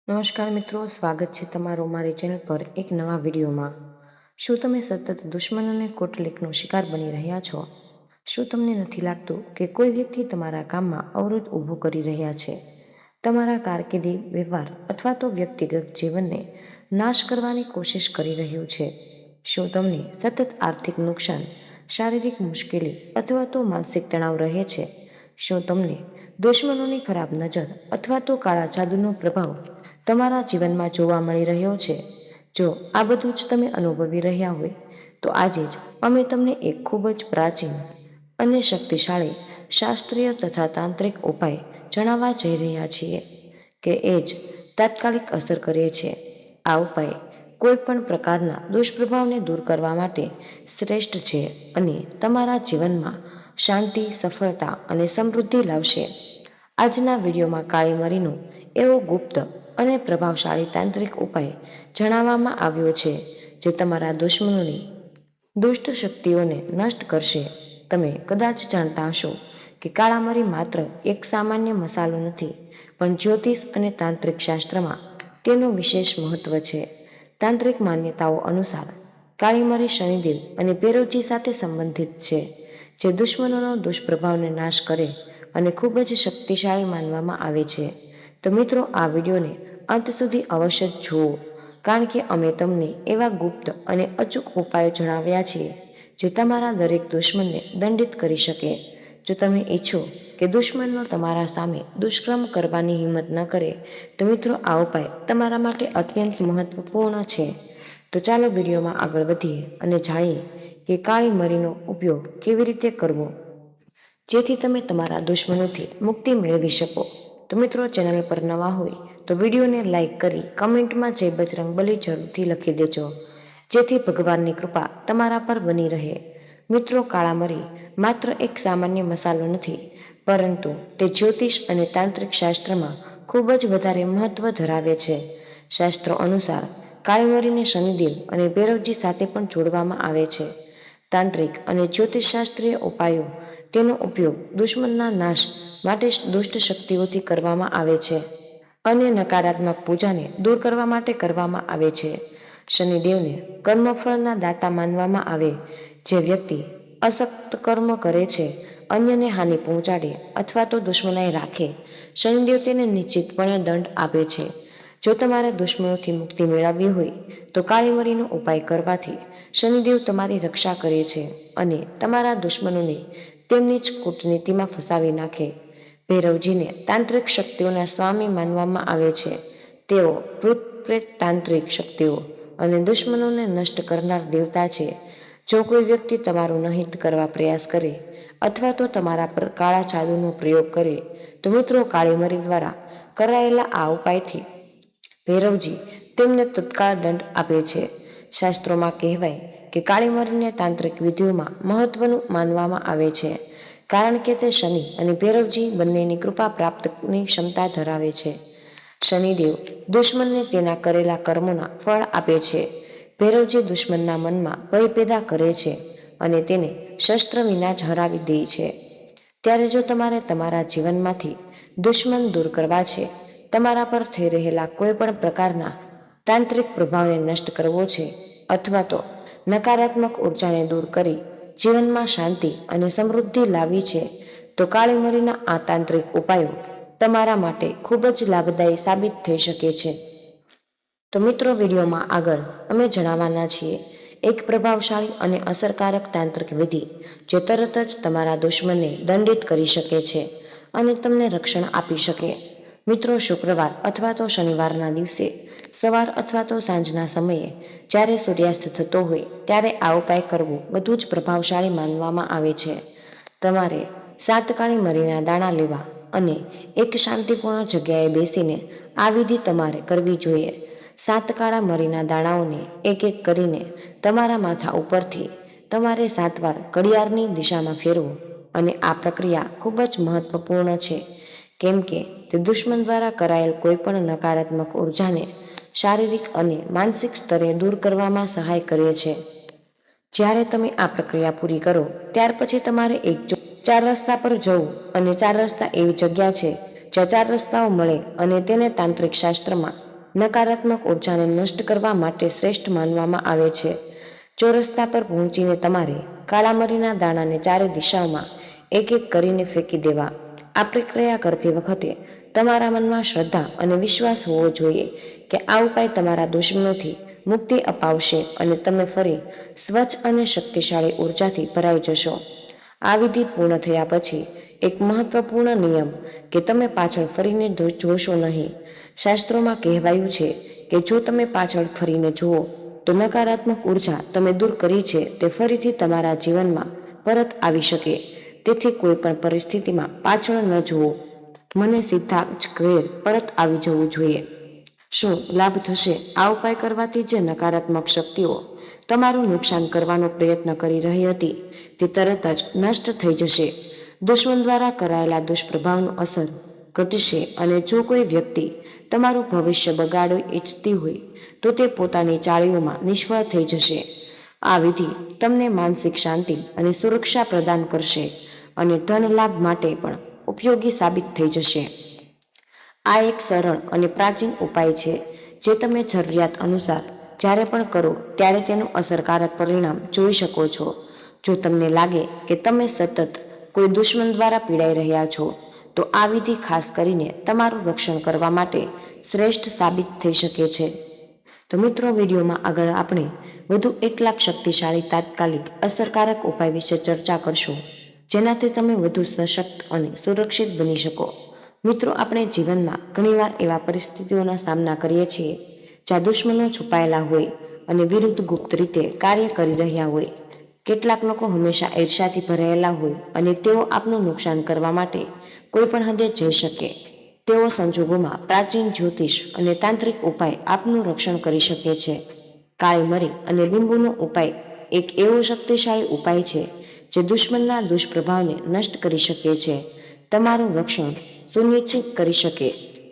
નમસ્કાર મિત્રો, સ્વાગત છે તમારું મારી ચેનલ પર એક નવા વિડીયોમાં। શું તમે સતત દુશ્મન અને કુટલીકનો શિકાર બની રહ્યા છો? શું તમને નથી લાગતું કે કોઈ વ્યક્તિ તમારા કામમાં અવરોધ ઊભો કરી રહ્યા છે, તમારા કારકિર્દી, વ્યવહાર અથવા તો વ્યક્તિગત જીવનને નાશ કરવાની કોશિશ કરી રહ્યું છે? શું તમને સતત આર્થિક નુકસાન, શારીરિક મુશ્કેલી અથવા તો માનસિક તણાવ રહે છે? શું તમને દુશ્મનોની ખરાબ નજર અથવા તો કાળા જાદુનો પ્રભાવ તમારા જીવનમાં જોવા મળી રહ્યો છે? જો આ બધું જ તમે અનુભવી રહ્યા હોય તો આજે જ અમે તમને એક ખૂબ જ પ્રાચીન અને શક્તિશાળી શાસ્ત્રીય તથા તાંત્રિક ઉપાય જણાવવા જઈ રહ્યા છીએ કે એ જ તાત્કાલિક અસર કરે છે। આ ઉપાય કોઈ પણ પ્રકારના દુષ્પ્રભાવને દૂર કરવા માટે શ્રેષ્ઠ છે અને તમારા જીવનમાં શાંતિ, સફળતા અને સમૃદ્ધિ લાવશે। આજના વિડીયોમાં કાળી મરીનો એવો ગુપ્ત અને પ્રભાવશાળી તાંત્રિક ઉપાય જણાવવામાં આવ્યો છે જે તમારા દુશ્મનોની દુષ્ટ શક્તિઓને નષ્ટ કરશે। તમે કદાચ જાણતા હશો કે કાળા મરી માત્ર એક સામાન્ય મસાલો નથી, પણ જ્યોતિષ અને તાંત્રિક શાસ્ત્રમાં તેનું વિશેષ મહત્વ છે। તાંત્રિક માન્યતાઓ અનુસાર કાળી મરી શનિદેવ અને ભૈરવજી સાથે સંબંધિત છે, જે દુશ્મનોનો દુષ્પ્રભાવને નાશ કરે અને ખૂબ જ શક્તિશાળી માનવામાં આવે છે। તો મિત્રો, આ વિડીયોને અંત સુધી અવશ્ય જ જુઓ, કારણ કે અમે તમને એવા ગુપ્ત અને અચૂક ઉપાયો જણાવ્યા છે જે તમારા દરેક દુશ્મનને દંડિત કરી શકે। જો તમે ઈચ્છો કે દુશ્મનો તમારા સામે દુષ્કર્મ કરવાની હિંમત ન કરે તો મિત્રો, આ ઉપાય તમારા માટે અત્યંત મહત્વપૂર્ણ છે। તો ચાલો વિડીયોમાં આગળ વધીએ અને જાણીએ કે કાળી મરીનો ઉપયોગ કેવી રીતે કરવો જેથી તમે તમારા દુશ્મનોથી મુક્તિ મેળવી શકો। તો મિત્રો, ચેનલ પર નવા હોય તો વિડીયોને લાઇક કરી કમેન્ટમાં જય બજરંગબલી જરૂરથી લખી દેજો, જેથી ભગવાનની કૃપા તમારા પર બની રહે। મિત્રો, કાળા મરી માત્ર એક સામાન્ય મસાલો નથી, પરંતુ તે જ્યોતિષ અને તાંત્રિક શાસ્ત્રમાં ખૂબ જ વધારે મહત્વ ધરાવે છે। શાસ્ત્રો અનુસાર કાળી મરીને શનિદેવ અને ભૈરવજી સાથે પણ જોડવામાં આવે છે। તાંત્રિક અને જ્યોતિષશાસ્ત્રીય ઉપાયો તેનો ઉપયોગ દુશ્મનના નાશ માટે દુષ્ટ શક્તિઓથી કરવામાં આવે છે અને નકારાત્મક પૂજાને દૂર કરવા માટે કરવામાં આવે છે। શનિદેવને કર્મફળના દાતા માનવામાં આવે। જે વ્યક્તિ અસક્ત કર્મ કરે છે, અન્યને હાનિ પહોંચાડે અથવા તો દુશ્મનાઈ રાખે, શનિદેવ તેને નિશ્ચિતપણે દંડ આપે છે। જો તમારે દુશ્મનોથી મુક્તિ મેળવવી હોય તો કાળી મરીનો ઉપાય કરવાથી શનિદેવ તમારી રક્ષા કરે છે અને તમારા દુશ્મનોને તેમની જ કૂટનીતિમાં ફસાવી નાખે। ભૈરવજીને તાંત્રિક શક્તિઓના સ્વામી માનવામાં આવે છે। તેઓ ભૂત પ્રેત, તાંત્રિક શક્તિઓ અને દુશ્મનોને નષ્ટ કરનાર દેવતા છે। જો કોઈ વ્યક્તિ તમારું નહિત કરવા પ્રયાસ કરે અથવા તો તમારા પર કાળા જાદુનો પ્રયોગ કરે તો મિત્રો, કાળી મરી દ્વારા કરાયેલા આ ઉપાયથી ભૈરવજી તેમને તત્કાળ દંડ આપે છે। શાસ્ત્રોમાં કહેવાય કે કાળી મરીને તાંત્રિક વિધિઓમાં મહત્વનું માનવામાં આવે છે, કારણ કે તે શનિ અને ભૈરવજી બંનેની કૃપા પ્રાપ્તની ક્ષમતા ધરાવે છે। શનિદેવ દુશ્મનને તેના કરેલા કર્મોના ફળ આપે છે। ભૈરવજી દુશ્મનના મનમાં ભય પેદા કરે છે અને તેને શસ્ત્ર વિના જ હરાવી દે છે। ત્યારે જો તમારે તમારા જીવનમાંથી દુશ્મન દૂર કરવા છે, તમારા પર થઈ રહેલા કોઈ પણ પ્રકારના તાંત્રિક પ્રભાવને નષ્ટ કરવો છે અથવા તો નકારાત્મક ઉર્જાને દૂર કરી જીવનમાં શાંતિ અને સમૃદ્ધિ લાવવી છે, તો કાળી મરીના આ તાંત્રિક ઉપાયો તમારા માટે ખૂબ જ લાભદાયી સાબિત થઈ શકે છે। તો મિત્રો, વિડીયોમાં આગળ અમે જણાવવાના છીએ એક પ્રભાવશાળી અને અસરકારક તાંત્રિક વિધિ જે તરત જ તમારા દુશ્મનને દંડિત કરી શકે છે અને તમને રક્ષણ આપી શકે। મિત્રો, શુક્રવાર અથવા તો શનિવારના દિવસે સવાર અથવા તો સાંજના સમયે જ્યારે સૂર્યાસ્ત થતો હોય ત્યારે આ ઉપાય કરવો બધું જ પ્રભાવશાળી માનવામાં આવે છે। તમારે 7 કાળી મરીના દાણા લેવા અને એક શાંતિપૂર્ણ જગ્યાએ બેસીને આ વિધિ તમારે કરવી જોઈએ। 7 કાળા મરીના દાણાઓને એક એક કરીને તમારા માથા ઉપરથી તમારે 7 વાર ઘડિયાળની દિશામાં ફેરવો અને આ પ્રક્રિયા ખૂબ જ મહત્વપૂર્ણ છે, કેમ કે તે દુશ્મન દ્વારા કરાયેલ કોઈ પણ નકારાત્મક ઉર્જાને શારીરિક અને માનસિક સ્તરે દૂર કરવામાં સહાય કરે છે। જ્યારે તમે આ પ્રક્રિયા પૂરી કરો ત્યાર પછી તમારે 4 રસ્તા પર જવું, અને 4 રસ્તા એવી જગ્યા છે જ્યાં 4 રસ્તાઓ મળે અને તેને તાંત્રિક શાસ્ત્રમાં નકારાત્મક ઉર્જાને નષ્ટ કરવા માટે શ્રેષ્ઠ માનવામાં આવે છે. ચોરસ્તા પર પહોંચીને તમારે કાળા મરીના દાણાને ચારે દિશાઓમાં એક એક કરીને ફેંકી દેવા. આ પ્રક્રિયા કરતી વખતે તમારા મનમાં શ્રદ્ધા અને વિશ્વાસ હોવો જોઈએ કે આ ઉપાય તમારા દુશ્મનોથી મુક્તિ અપાવશે અને તમે ફરી સ્વચ્છ અને શક્તિશાળી ઉર્જાથી ભરાઈ જશો. આ વિધિ પૂર્ણ થયા પછી એક મહત્વપૂર્ણ નિયમ કે તમે પાછળ ફરીને જોશો નહીં. શાસ્ત્રોમાં કહેવાયું છે કે જો તમે પાછળ ફરીને જુઓ તો નકારાત્મક ઉર્જા તમે દૂર કરી છે તે ફરીથી તમારા જીવનમાં પરત આવી શકે. તેથી કોઈ પણ પરિસ્થિતિમાં પાછળ ન જુઓ, મને સીધા જ ઘેર પરત આવી જવું જોઈએ. શું લાભ થશે? આ ઉપાય કરવાથી જે નકારાત્મક શક્તિઓ તમારું નુકસાન કરવાનો પ્રયત્ન કરી રહી હતી તે તરત જ નષ્ટ થઈ જશે. દુશ્મન દ્વારા કરાયેલા દુષ્પ્રભાવનું અસર ઘટશે અને જો કોઈ વ્યક્તિ તમારું ભવિષ્ય બગાડવું ઈચ્છતી હોય તો તે પોતાની ચાળીઓમાં નિષ્ફળ થઈ જશે. આ વિધિ તમને માનસિક શાંતિ અને સુરક્ષા પ્રદાન કરશે અને ધન લાભ માટે પણ ઉપયોગી સાબિત થઈ જશે. આ એક સરળ અને પ્રાચીન ઉપાય છે જે તમે જરૂરિયાત અનુસાર જ્યારે પણ કરો ત્યારે તેનું અસરકારક પરિણામ જોઈ શકો છો. જો તમને લાગે કે તમે સતત કોઈ દુશ્મન દ્વારા પીડાઈ રહ્યા છો તો આ વિધિ ખાસ કરીને તમારું રક્ષણ કરવા માટે શ્રેષ્ઠ સાબિત થઈ શકે છે. તો મિત્રો, વિડીયોમાં આગળ આપણે વધુ 1 લાખ શક્તિશાળી તાત્કાલિક અસરકારક ઉપાય વિશે ચર્ચા કરશું જેનાથી તમે વધુ સશક્ત અને સુરક્ષિત બની શકો. મિત્રો, આપણે જીવનમાં ઘણીવાર એવા પરિસ્થિતિઓનો સામના કરીએ છીએ જ્યાં દુશ્મનો છુપાયેલા હોય અને વિરુદ્ધ ગુપ્ત રીતે કાર્ય કરી રહ્યા હોય. કેટલાક લોકો હંમેશા ઈર્ષ્યાથી ભરાયેલા હોય અને તેઓ આપનું નુકસાન કરવા માટે કોઈ પણ હદે જઈ શકે. તેઓ સંજોગોમાં પ્રાચીન જ્યોતિષ અને તાંત્રિક ઉપાય આપનું રક્ષણ કરી શકે છે. કાળી મરી અને લીંબુનો ઉપાય એક એવો શક્તિશાળી ઉપાય છે જે દુશ્મનના દુષ્પ્રભાવને નષ્ટ કરી શકે છે, તમારું રક્ષણ સુનિશ્ચિત કરી શકે.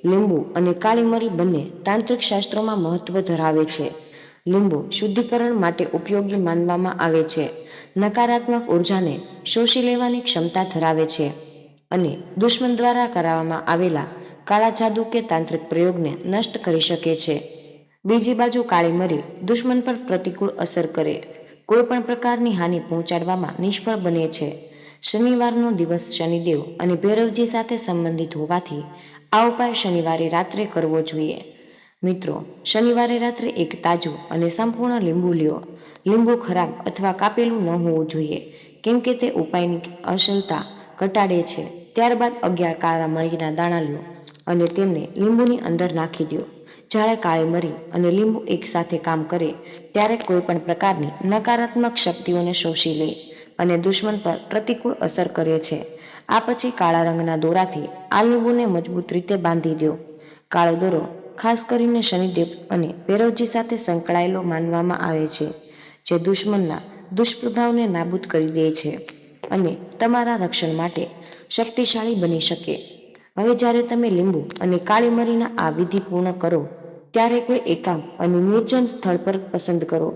લીંબુ અને કાળી મરી બંને તાંત્રિક શાસ્ત્રોમાં મહત્વ ધરાવે છે. લીંબુ શુદ્ધિકરણ માટે ઉપયોગી માનવામાં આવે છે, નકારાત્મક ઉર્જાને શોષી લેવાની ક્ષમતા ધરાવે છે અને દુશ્મન દ્વારા કરાવવામાં આવેલા કાળા જાદુ કે તાંત્રિક પ્રયોગને નષ્ટ કરી શકે છે. બીજી બાજુ કાળી મરી દુશ્મન પર પ્રતિકૂળ અસર કરે, કોઈ પણ પ્રકારની હાનિ પહોંચાડવામાં નિષ્ફળ બને છે. શનિવારનો દિવસ શનિદેવ અને ભૈરવજી સાથે સંબંધિત હોવાથી આ ઉપાય શનિવારે રાત્રે કરવો જોઈએ. મિત્રો, શનિવારે રાત્રે એક તાજું અને સંપૂર્ણ લીંબુ લ્યો. લીંબુ ખરાબ અથવા કાપેલું ન હોવું જોઈએ કેમ કે તે ઉપાયની અસલતા ઘટાડે છે. ત્યારબાદ 11 કાળા મરીના દાણા લ્યો અને તેમને લીંબુની અંદર નાખી દો. જ્યારે કાળી મરી અને લીંબુ એકસાથે કામ કરે ત્યારે કોઈ પણ પ્રકારની નકારાત્મક શક્તિઓને શોષી લે અને દુશ્મન પર પ્રતિકૂળ અસર કરે છે. આ પછી કાળા રંગના દોરાથી આ લીંબુને મજબૂત રીતે બાંધી દો. કાળો દોરો ખાસ કરીને શનિદેવ અને ભૈરવજી સાથે સંકળાયેલો માનવામાં આવે છે, જે દુશ્મનના દુષ્પ્રભાવને નાબૂદ કરી દે છે અને તમારા રક્ષણ માટે શક્તિશાળી બની શકે. હવે જ્યારે તમે લીંબુ અને કાળી મરીના આ વિધિ પૂર્ણ કરો ત્યારે કોઈ એકાંત અને નિર્જન સ્થળ પર પસંદ કરો.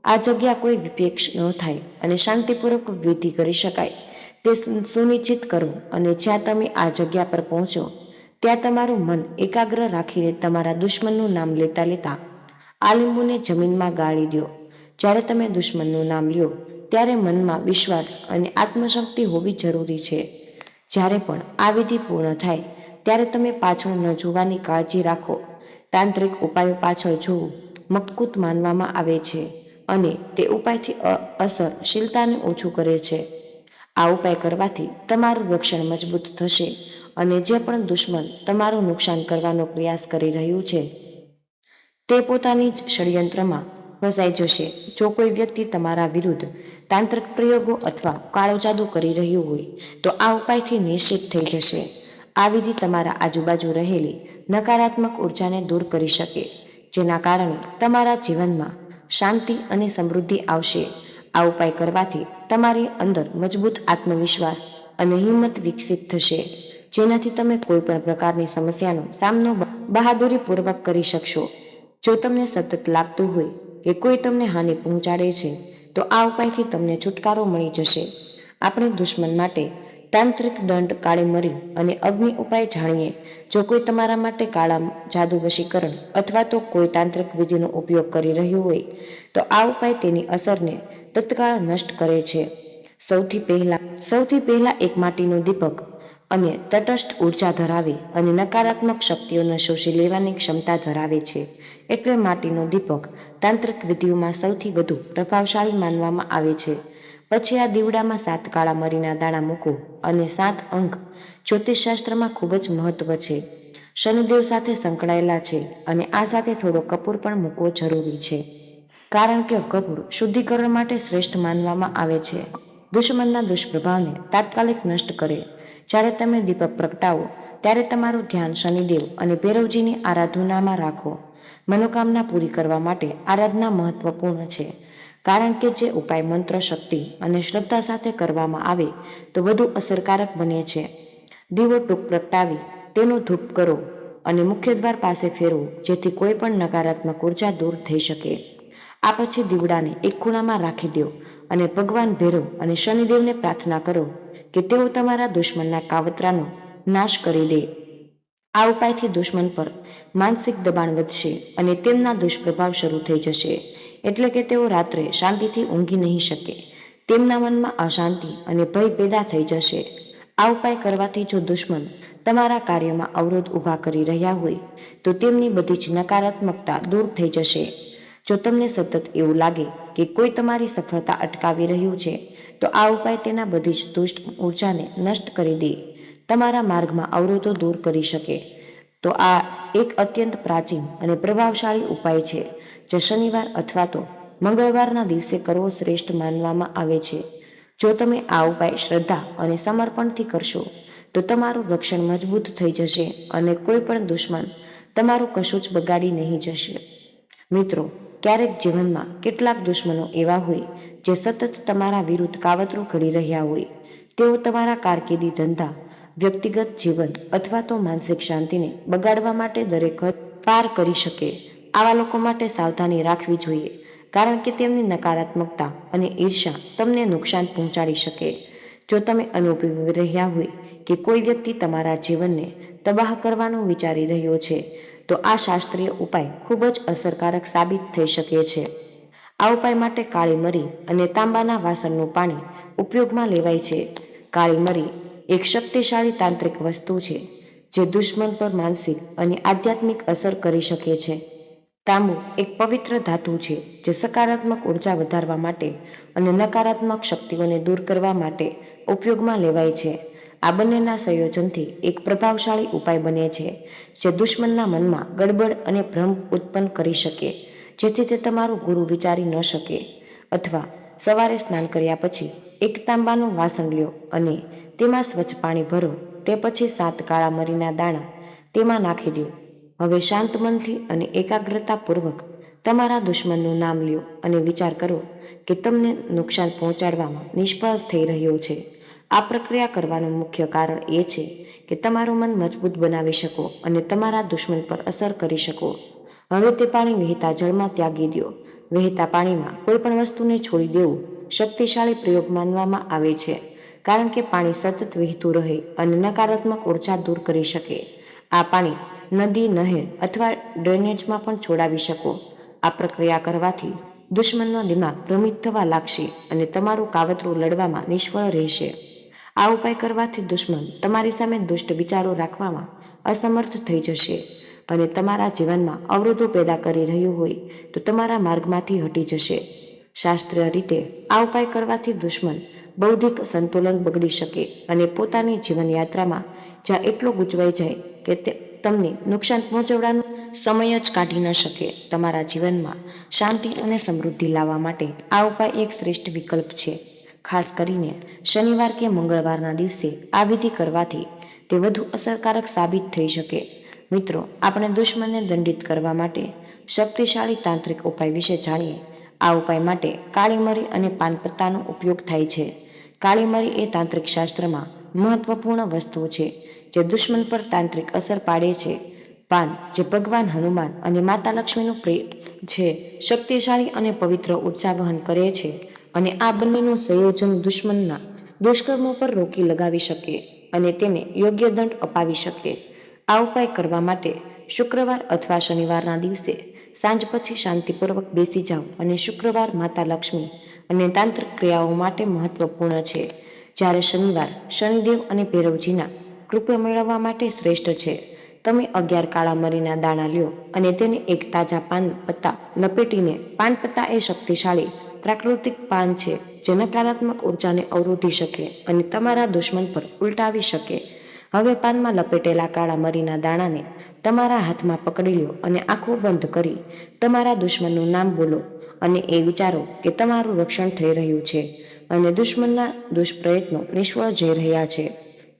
આ જગ્યા કોઈ વિપેક્ષ ન થાય અને શાંતિપૂર્વક વિધિ કરી શકાય તે સુનિશ્ચિત કરો. અને જ્યાં તમે આ જગ્યા પર પહોંચો ત્યાં તમારું મન એકાગ્ર રાખીને તમારા દુશ્મનનું નામ લેતા લેતા આ લીંબુને જમીનમાં ગાળી દો. જ્યારે તમે દુશ્મનનું નામ લ્યો ત્યારે મનમાં વિશ્વાસ અને આત્મશક્તિ હોવી જરૂરી છે. જ્યારે પણ આ વિધિ પૂર્ણ થાય ત્યારે તમે પાછળ ન જોવાની કાળજી રાખો. તાંત્રિક ઉપાયો પાછળ જોવું મક્કુત માનવામાં આવે છે અને તે ઉપાયથી અસરશીલતાને ઓછું કરે છે. આ ઉપાય કરવાથી તમારું રક્ષણ મજબૂત થશે અને જે પણ દુશ્મન તમારું નુકસાન કરવાનો પ્રયાસ કરી રહ્યું છે તે પોતાની જ ષડયંત્રમાં ફસાઈ જશે. જો કોઈ વ્યક્તિ તમારા વિરુદ્ધ તાંત્રિક પ્રયોગો અથવા કાળો જાદુ કરી રહ્યું હોય તો આ ઉપાયથી નિશ્ચિત થઈ જશે. આ વિધિ તમારા આજુબાજુ રહેલી નકારાત્મક ઉર્જાને દૂર કરી શકે, જેના કારણે તમારા જીવનમાં શાંતિ અને સમૃદ્ધિ આવશે. આ ઉપાય કરવાથી તમારી અંદર મજબૂત આત્મવિશ્વાસ અને હિંમત વિકસિત થશે, જેનાથી તમે કોઈ પણ પ્રકારની સમસ્યાનો સામનો બહાદુરીપૂર્વક કરી શકશો. જો તમને સતત લાગતું હોય કે કોઈ તમને હાનિ પહોંચાડે છે તો આ ઉપાયથી તમને છુટકારો મળી જશે. આપણે દુશ્મન માટે તાંત્રિક દંડ, કાળી મરી અને અગ્નિ ઉપાય જાણીએ. જો કોઈ તમારા માટે કાળા જાદુ વશીકરણ અથવા તો કોઈ તાંત્રિક વિધિનો ઉપયોગ કરી રહ્યું હોય તો આ ઉપાય તેની અસરને તત્કાળ નષ્ટ કરે છે. સૌથી પહેલા એક માટીનો દીપક અને તટસ્થ ઉર્જા ધરાવે અને નકારાત્મક શક્તિઓને શોષી લેવાની ક્ષમતા ધરાવે છે. એટલે માટીનો દીપક તાંત્રિક વિધિઓમાં સૌથી વધુ પ્રભાવશાળી માનવામાં આવે છે. પછી આ દીવડામાં 7 કાળા મરીના દાણા મૂકો અને 7 અંક જ્યોતિષશાસ્ત્રમાં ખૂબ જ મહત્વ છે. શનિદેવ સાથે સંકળાયેલા છે અને આ સાથે થોડો કપૂર પણ મૂકવો જરૂરી છે. કારણ કે કપૂર શુદ્ધિકરણ માટે શ્રેષ્ઠ માનવામાં આવે છે. દુશ્મનના દુષ્પ્રભાવને તાત્કાલિક નષ્ટ કરે. જ્યારે તમે દીપક પ્રગટાવો ત્યારે તમારું ધ્યાન શનિદેવ અને ભૈરવજીની આરાધનામાં રાખો. મનોકામના પૂરી કરવા માટે આરાધના મહત્વપૂર્ણ છે. કારણ કે જે ઉપાય મંત્ર, શક્તિ અને શ્રદ્ધા સાથે કરવામાં આવે તો વધુ અસરકારક બને છે. દીવો ટૂંક પ્રગટાવી તેનો ધૂપ કરો અને મુખ્ય દ્વાર પાસે ફેરવો, જેથી કોઈ પણ નકારાત્મક ઉર્જા દૂર થઈ શકે. આ પછી દીવડાને એક ખૂણામાં રાખી દો અને ભગવાન ભૈરવ અને શનિદેવને પ્રાર્થના કરો કે તેઓ તમારા દુશ્મનના કાવતરાનો નાશ કરી દે. આ ઉપાયથી દુશ્મન પર માનસિક દબાણ વધશે અને તેમના દુષ્પ્રભાવ શરૂ થઈ જશે. એટલે કે તેઓ રાત્રે શાંતિથી ઊંઘી નહીં શકે. તેમના મનમાં અશાંતિ અને ભય પેદા થઈ જશે. આ ઉપાય કરવાથી જો દુશ્મન તમારા કાર્યમાં અવરોધ ઊભા કરી રહ્યા હોય તો તેમની બધી જ નકારાત્મકતા દૂર થઈ જશે. જો તમને સતત એવું લાગે કે કોઈ તમારી સફળતા અટકાવી રહ્યું છે તો આ ઉપાય તેના બધી જ દુષ્ટ ઉર્જાને નષ્ટ કરી દે, તમારા માર્ગમાં અવરોધો દૂર કરી શકે. તો આ એક અત્યંત પ્રાચીન અને પ્રભાવશાળી ઉપાય છે જે શનિવાર અથવા તો મંગળવારના દિવસે કરવો શ્રેષ્ઠ માનવામાં આવે છે. જો તમે આ ઉપાય શ્રદ્ધા અને સમર્પણથી કરશો તો તમારું રક્ષણ મજબૂત થઈ જશે અને કોઈ પણ દુશ્મન તમારું કશું જ બગાડી નહીં જશે. મિત્રો, ક્યારેક જીવનમાં કેટલાક દુશ્મનો એવા હોય જે સતત તમારા વિરુદ્ધ કાવતરું ઘડી રહ્યા હોય. તેઓ તમારા કારકિર્દી, ધંધા, વ્યક્તિગત જીવન અથવા તો માનસિક શાંતિને બગાડવા માટે દરેક હદ પાર કરી શકે. આવા લોકો માટે સાવધાની રાખવી જોઈએ, કારણ કે તેમની નકારાત્મકતા અને ઈર્ષ્યા તમને નુકસાન પહોંચાડી શકે. જો તમે અનુભવી રહ્યા હોય કે કોઈ વ્યક્તિ તમારા જીવનને તબાહ કરવાનું વિચારી રહ્યો છે તો આ શાસ્ત્રીય ઉપાય ખૂબ જ અસરકારક સાબિત થઈ શકે છે. આ ઉપાય માટે કાળી મરી અને તાંબાના વાસણનું પાણી ઉપયોગમાં લેવાય છે. કાળી મરી એક શક્તિશાળી તાંત્રિક વસ્તુ છે જે દુશ્મન પર માનસિક અને આધ્યાત્મિક અસર કરી શકે છે. તાંબુ એક પવિત્ર ધાતુ છે જે સકારાત્મક ઉર્જા વધારવા માટે અને નકારાત્મક શક્તિઓને દૂર કરવા માટે ઉપયોગમાં લેવાય છે. આ બંનેના સંયોજનથી એક પ્રભાવશાળી ઉપાય બને છે જે દુશ્મનના મનમાં ગડબડ અને ભ્રમ ઉત્પન્ન કરી શકે, જેથી તે તમારું ગુરુ વિચારી ન શકે. અથવા સવારે સ્નાન કર્યા પછી એક તાંબાનું વાસણ લ્યો અને તેમાં સ્વચ્છ પાણી ભરો. તે પછી 7 કાળા મરીના દાણા તેમાં નાખી દો. હવે શાંત મનથી અને એકાગ્રતાપૂર્વક તમારા દુશ્મનનું નામ લ્યો અને વિચાર કરો કે તમને નુકસાન પહોંચાડવામાં નિષ્ફળ થઈ રહ્યો છે. આ પ્રક્રિયા કરવાનું મુખ્ય કારણ એ છે કે તમારું મન મજબૂત બનાવી શકો અને તમારા દુશ્મન પર અસર કરી શકો. હવે તે પાણી વહેતા જળમાં ત્યાગી દો. વહેતા પાણીમાં કોઈ પણ વસ્તુને છોડી દેવું શક્તિશાળી પ્રયોગ માનવામાં આવે છે, કારણ કે પાણી સતત વહેતું રહે અને નકારાત્મક ઉર્જા દૂર કરી શકે. આ પાણી નદી, નહેર અથવા ડ્રેનેજમાં પણ છોડાવી શકો. આ પ્રક્રિયા કરવાથી દુશ્મનનો દિમાગ ભ્રમિત થવા લાગશે અને તમારું કાવતરું લડવામાં નિષ્ફળ રહેશે. આ ઉપાય કરવાથી દુશ્મન તમારી સામે દુષ્ટ વિચારો રાખવામાં અસમર્થ થઈ જશે અને તમારા જીવનમાં અવરોધો પેદા કરી રહ્યું હોય તો તમારા માર્ગમાંથી હટી જશે. શાસ્ત્રીય રીતે આ ઉપાય કરવાથી દુશ્મન બૌદ્ધિક સંતુલન બગડી શકે અને પોતાની જીવનયાત્રામાં જ્યાં એટલો ગૂંચવાઈ જાય કે તે તમને નુકસાન પહોંચાડવાનો સમય જ કાઢી ન શકે. તમારા જીવનમાં શાંતિ અને સમૃદ્ધિ લાવવા માટે આ ઉપાય એક શ્રેષ્ઠ વિકલ્પ છે. ખાસ કરીને શનિવાર કે મંગળવારના દિવસે આ વિધિ કરવાથી તે વધુ અસરકારક સાબિત થઈ શકે. મિત્રો, આપણે દુશ્મનને દંડિત કરવા માટે શક્તિશાળી તાંત્રિક ઉપાય વિશે જાણીએ. આ ઉપાય માટે કાળી મરી અને પાનપત્તાનો ઉપયોગ થાય છે. કાળી મરી એ તાંત્રિક શાસ્ત્રમાં મહત્વપૂર્ણ વસ્તુ છે જે દુશ્મન પર તાંત્રિક અસર પાડે છે. પાન, જે ભગવાન હનુમાન અને માતા લક્ષ્મીનું પ્રિય છે, શક્તિશાળી અને પવિત્ર ઉર્જા વહન કરે છે અને આ બંનેનું સંયોજન દુશ્મનના દુષ્કર્મો પર રોકી લગાવી શકે અને તેને યોગ્ય દંડ અપાવી શકે. આ ઉપાય કરવા માટે શુક્રવાર અથવા શનિવારના દિવસે સાંજ પછી શાંતિપૂર્વક બેસી જાઓ અને શુક્રવાર માતા લક્ષ્મી અને તાંત્રિક ક્રિયાઓ માટે મહત્વપૂર્ણ છે, જ્યારે શનિવાર શનિદેવ અને ભૈરવજીના કૃપા મેળવવા માટે શ્રેષ્ઠ છે. તમે 11 કાળા મરીના દાણા લ્યો અને તેને એક તાજા પાન પત્તા લપેટીને, પાન પત્તા એ શક્તિશાળી પ્રાકૃતિક પાન છે જે નકારાત્મક ઉર્જાને અવરોધી શકે અને તમારા દુશ્મન પર ઉલટાવી શકે. હવે પાનમાં લપેટેલા કાળા મરીના દાણાને તમારા હાથમાં પકડી લો અને આંખો બંધ કરી તમારા દુશ્મનનું નામ બોલો અને એ વિચારો કે તમારું રક્ષણ થઈ રહ્યું છે અને દુશ્મનના દુષ્પ્રયત્નો નિષ્ફળ જઈ રહ્યા છે.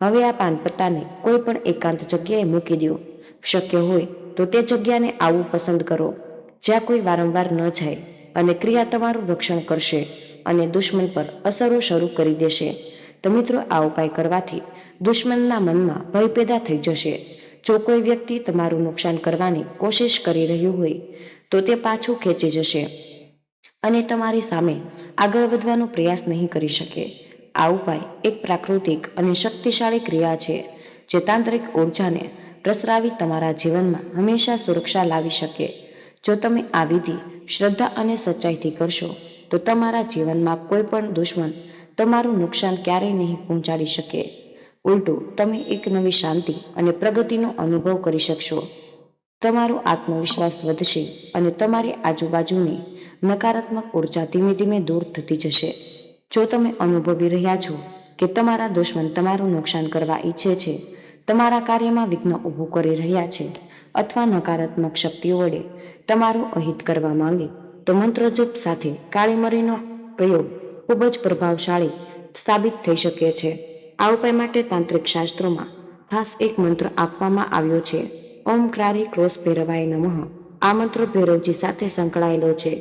હવે આ પાન પત્તાને કોઈ પણ એકાંત જગ્યાએ મૂકી દો. શક્ય હોય તો તે જગ્યાને આવવું પસંદ કરો જ્યાં કોઈ વારંવાર ન જાય, અને ક્રિયા તમારું રક્ષણ કરશે અને દુશ્મન પર અસરો શરૂ કરી દેશે. તો મિત્રો, આ ઉપાય કરવાથી દુશ્મનના મનમાં ભય પેદા થઈ જશે. જો કોઈ વ્યક્તિ તમારું નુકસાન કરવાની કોશિશ કરી રહ્યું હોય તો તે પાછું ખેંચી જશે અને તમારી સામે આગળ વધવાનો પ્રયાસ નહીં કરી શકે. આ ઉપાય એક પ્રાકૃતિક અને શક્તિશાળી ક્રિયા છે જે તાંત્રિક ઉર્જાને પ્રસરાવી તમારા જીવનમાં હંમેશા સુરક્ષા લાવી શકે. જો તમે આ વિધિ શ્રદ્ધા અને સચ્ચાઈથી કરશો તો તમારા જીવનમાં કોઈ પણ દુશ્મન તમારું નુકસાન ક્યારેય નહીં પહોંચાડી શકે. ઉલટું, તમે એક નવી શાંતિ અને પ્રગતિનો અનુભવ કરી શકશો. તમારો આત્મવિશ્વાસ વધશે અને તમારી આજુબાજુની નકારાત્મક ઉર્જા ધીમે ધીમે દૂર થતી જશે. જો તમે અનુભવી રહ્યા છો કે તમારા દુશ્મન તમારું નુકસાન કરવા ઈચ્છે છે, તમારા કાર્યમાં વિઘ્ન ઊભું કરી રહ્યા છે અથવા નકારાત્મક શક્તિઓ વડે તમારું અહિત કરવા માંગે, તો મંત્ર જપ સાથે કાળી મરીનો પ્રયોગ ખૂબ જ પ્રભાવશાળી સાબિત થઈ શકે છે. આ ઉપાય માટે તાંત્રિક શાસ્ત્રોમાં ખાસ એક મંત્ર આપવામાં આવ્યો છે, ઓમ ક્રારી ક્રોસ ભૈરવાય નમઃ. આ મંત્ર ભૈરવજી સાથે સંકળાયેલો છે.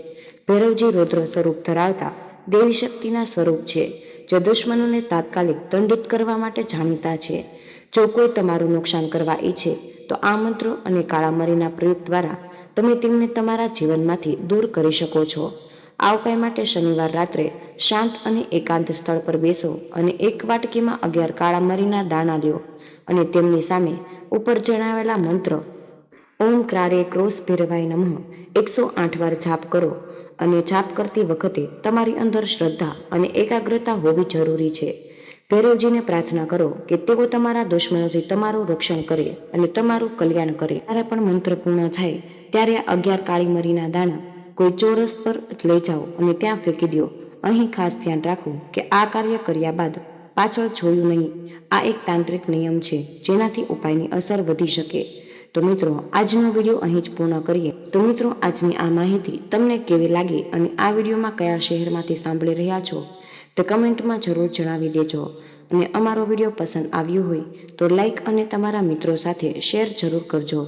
ભૈરવજી રૌદ્ર સ્વરૂપ ધરાવતા દેવી શક્તિના સ્વરૂપ છે જે દુશ્મનોને તાત્કાલિક દંડિત કરવા માટે જાણીતા છે. જો કોઈ તમારું નુકસાન કરવા ઈચ્છે તો આ મંત્ર અને કાળા મરીના પ્રયોગ દ્વારા તમે તેમને તમારા જીવનમાંથી દૂર કરી શકો છો. આ ઉપાય માટે શનિવાર રાત્રે શાંત અને એકાંત સ્થળ પર બેસો અને એક વાટકીમાં 11 કાળા મરીના દાણા લ્યો અને તેમની સામે ઉપર જણાવેલા મંત્ર ઓમ ક્રારે ક્રોસ ભૈરવાય નમઃ 108 વાર જાપ કરો. અને જાપ કરતી વખતે તમારી અંદર શ્રદ્ધા અને એકાગ્રતા હોવી જરૂરી છે. ભૈરવજીને પ્રાર્થના કરો કે તેઓ તમારા દુશ્મનોથી તમારું રક્ષણ કરે અને તમારું કલ્યાણ કરે. જ્યારે પણ મંત્ર પૂર્ણ થાય ત્યારે આ 11 કાળી મરીના દાણા કોઈ ચોરસ પર લઈ જાઓ અને ત્યાં ફેંકી દો. અહીં ખાસ ધ્યાન રાખવું કે આ કાર્ય કર્યા બાદ પાછળ જોયું નહીં. આ એક તાંત્રિક નિયમ છે જેનાથી ઉપાયની અસર વધી શકે. તો મિત્રો, આજનો વિડીયો અહીં જ પૂર્ણ કરીએ. તો મિત્રો, આજની આ માહિતી તમને કેવી લાગી અને આ વિડીયોમાં કયા શહેરમાંથી સાંભળી રહ્યા છો તે કમેન્ટમાં જરૂર જણાવી દેજો. અને અમારો વિડીયો પસંદ આવ્યો હોય તો લાઈક અને તમારા મિત્રો સાથે શેર જરૂર કરજો.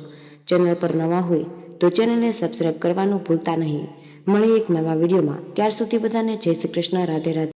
ચેનલ પર નવા હોય તો ચેનલને સબસ્ક્રાઈબ કરવાનું ભૂલતા નહીં. મળીએ એક નવા વિડીયોમાં. ત્યાર સુધી બધાને જય શ્રી કૃષ્ણ, રાધે રાધે.